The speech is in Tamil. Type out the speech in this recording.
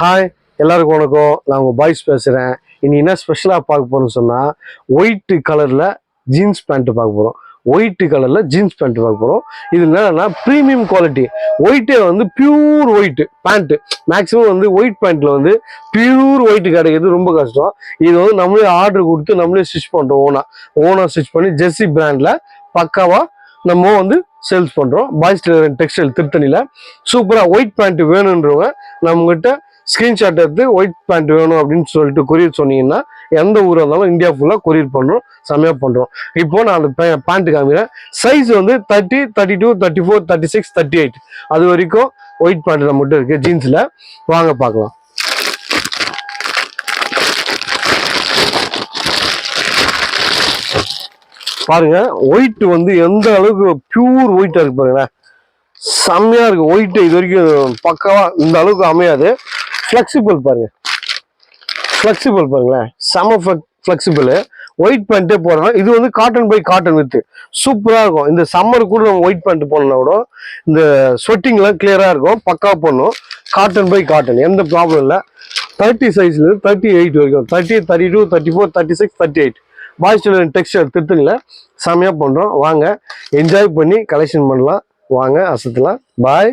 ஹாய் எல்லாருக்கும் வணக்கம். நான் உங்கள் பாய்ஸ் பேசுகிறேன். இன்னைக்கு என்ன ஸ்பெஷலாக பார்க்க போகிறோம்னு சொன்னால் ஒயிட் கலரில் ஜீன்ஸ் பேண்ட்டு பார்க்க போகிறோம். ஒயிட் கலரில் ஜீன்ஸ் பேண்ட்டு பார்க்க போகிறோம். இது என்னன்னா ப்ரீமியம் குவாலிட்டி. ஒயிட்டே வந்து பியூர் ஒயிட்டு பேண்ட்டு. மேக்ஸிமம் வந்து ஒயிட் பேண்ட்டில் வந்து பியூர் ஒயிட்டு கிடைக்கிறது ரொம்ப கஷ்டம். இது வந்து நம்மளே ஆர்டர் கொடுத்து நம்மளே ஸ்டிச் பண்ணுறோம். ஓனாக ஸ்டிச் பண்ணி ஜெர்சி பிராண்டில் பக்காவாக நம்ம வந்து சேல்ஸ் பண்ணுறோம். பாய்ஸ் டெக்ஸ்டைல் திருத்தணியில் சூப்பராக ஒயிட் பேண்ட்டு வேணுன்றவங்க நம்மகிட்ட ஸ்க்ரீன்ஷாட் எடுத்து ஒயிட் பேண்ட் வேணும் அப்படின்னு சொல்லிட்டு கொரியர் சொன்னீங்கன்னா எந்த ஊராக இருந்தாலும் இந்தியா ஃபுல்லாக கொரியர் பண்ணுறோம், செம்மையாக பண்ணுறோம். இப்போ நான் அந்த பேண்ட்டு காமிக்கிறேன். சைஸ் வந்து 30, 32, 34, 36, 38 அது வரைக்கும் ஒயிட் பேண்ட் நம்மகிட்ட இருக்குது ஜீன்ஸில். வாங்க பார்க்கலாம். பாருங்க ஒயிட் வந்து எந்த அளவுக்கு பியூர் ஒயிட்டா இருக்கு பாருங்களேன், செம்மையா இருக்கு. ஒயிட் இது வரைக்கும் பக்காவா இந்த அளவுக்கு அமையாது. ஃபிளெக்சிபிள் பாருங்க, ஃபிளெக்சிபிள் பாருங்களேன், செம ஃபிளெக்சிபிள். ஒயிட் பேண்ட்டே போடுறோம். இது வந்து காட்டன் பை காட்டன் வித்து சூப்பரா இருக்கும். இந்த சம்மர் கூட நம்ம ஒயிட் பேண்ட் போடணும்னா கூட இந்த ஸ்வெட்டிங்லாம் கிளியரா இருக்கும், பக்காவா போடணும். காட்டன் பை காட்டன், எந்த ப்ராப்ளம் இல்லை. 30 சைஸ்ல இருந்து 38 வரைக்கும் 30, 32, 34, 36, 38 பாய்ஸ் டெக்ஸ்டைல் திருத்தணியில் செம்மையாக பண்ணுறோம். வாங்க என்ஜாய் பண்ணி கலெக்ஷன் பண்ணலாம். வாங்க அசத்தலாம். பாய்.